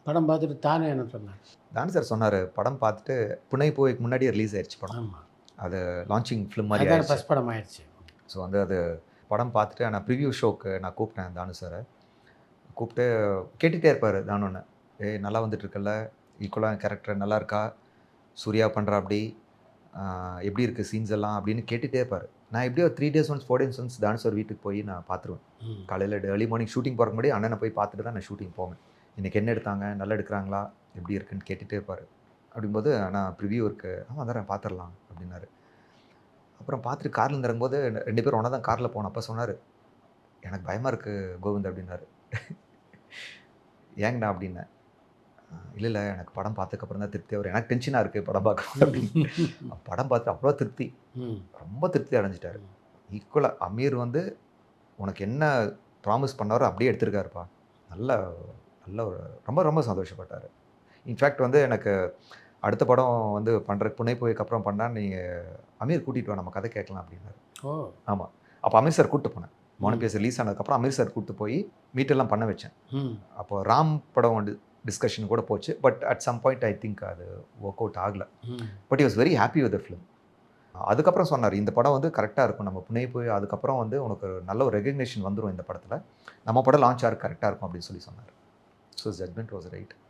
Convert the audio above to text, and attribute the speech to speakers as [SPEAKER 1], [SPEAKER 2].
[SPEAKER 1] படம் பார்த்துட்டு தானே என்ன சொன்னார்?
[SPEAKER 2] தானு சார் சொன்னாரு, படம் பார்த்துட்டு புனை போய்க்கு முன்னாடியே ரிலீஸ் ஆயிருச்சு படம்.
[SPEAKER 1] ஆமா.
[SPEAKER 2] அது லான்ச்சிங் ஃபிலிம் மாரி
[SPEAKER 1] அதான
[SPEAKER 2] ஆயிருச்சு.
[SPEAKER 1] ஃபர்ஸ்ட் படம் ஆயிடுச்சு.
[SPEAKER 2] ஸோ வந்து அது படம் பார்த்துட்டு நான் ப்ரிவ்யூ ஷோக்கு நான் கூப்பிட்டேன் தானு சார. கூப்பிட்டு கேட்டுட்டே இருப்பாரு தானுன்னு. "ஏய் நல்லா வந்துட்டுருக்குல்ல, ஈக்குவலா கேரக்டர் நல்லா இருக்கா? சூர்யா பண்றாப்படி, எப்படி இருக்கு சீன்ஸ் எல்லாம்?" அப்படின்னு கேட்டுட்டே இருப்பாரு. நான் எப்படியோ 3 டேஸ் ஒன்ஸ், 4 டேஸ் ஒன்ஸ் தானு சார் வீட்டுக்கு போய் நான் பார்த்துருவேன்.
[SPEAKER 1] ம்.
[SPEAKER 2] காலையில ஏர்லி மார்னிங் ஷூட்டிங் போறதுக்கு முன்னாடி அண்ணன போய் பார்த்துட்டு தான் நான் ஷூட்டிங் போவேன். இன்னைக்கு என்ன எடுத்தாங்க? நல்லா எடுக்குறாங்களா? எப்படி இருக்குன்னு கேட்டுட்டே இருப்பாரு. அப்படிங்கும்போது, "அண்ணா ப்ரிவ்யூ இருக்கு." "வந்துடுறேன் பார்த்துரலாம்" அப்படின்னாரு. அப்புறம் பார்த்துட்டு கார்லேருந்து இறங்கும்போது 2 பேரும் ஒண்ணா தான் கார்ல போனோம். அப்ப சொன்னாரு, "எனக்கு பயமா இருக்கு கோவிந்த்" அப்படின்னாரு. "ஏங்கண்ணா?" அப்படின்னேன். "இல்ல, இல்ல எனக்கு படம் பார்த்ததுக்கப்புறம் தான் திருப்தியா வரும். எனக்கு டென்ஷனா இருக்கு படம் பார்க்கும்போது" அப்படின்னு. படம் பார்த்துட்டு அவ்வளோ திருப்தி.
[SPEAKER 1] ம்.
[SPEAKER 2] ரொம்ப திருப்தி அடைஞ்சுட்டாரு. ஈக்குவலா அமீர் வந்து உனக்கு என்ன ப்ராமிஸ் பண்ணாரோ அப்படியே எடுத்திருக்காருப்பா. நல்ல நல்ல ஒரு ரொம்ப ரொம்ப சந்தோஷப்பட்டாரு. இன்ஃபேக்ட் வந்து எனக்கு அடுத்த படம் வந்து பண்றதுக்கு புனை போய்க்கு அப்புறம் பண்ணா, "நீங்க அமீர் கூட்டிட்டு வா நம்ம கதை கேட்கலாம்" அப்படின்னாரு.
[SPEAKER 1] ஓ!
[SPEAKER 2] ஆமா. அப்ப அமீர் சார் கூட்டு போனேன்.
[SPEAKER 1] ம்.
[SPEAKER 2] மோனோபியஸ் ரிலீஸ் ஆனதுக்கப்புறம் அமீர் சார் கூட்டு போய் மீட்டெல்லாம் பண்ண வச்சேன்.
[SPEAKER 1] ம்.
[SPEAKER 2] அப்போ ராம் படம் வந்து டிஸ்கஷன் கூட போச்சு. But at some point I think அது வொர்க் அவுட் ஆகல.
[SPEAKER 1] ம்.
[SPEAKER 2] But he was very happy with the film. அதுக்கப்புறம் சொன்னாரு, "இந்த படம் வந்து கரெக்ட்டா இருக்கும். நம்ம புனை போய் அதுக்கப்புறம் வந்து உனக்கு நல்ல ஒரு ரெகக்னிஷன் வந்துரும் இந்த படத்துல. நம்ம படம் லான்ச் ஆகறதுக்கு கரெக்ட்டா இருக்கும்" அப்படின்னு சொல்லி சொன்னாரு. So judgement was right.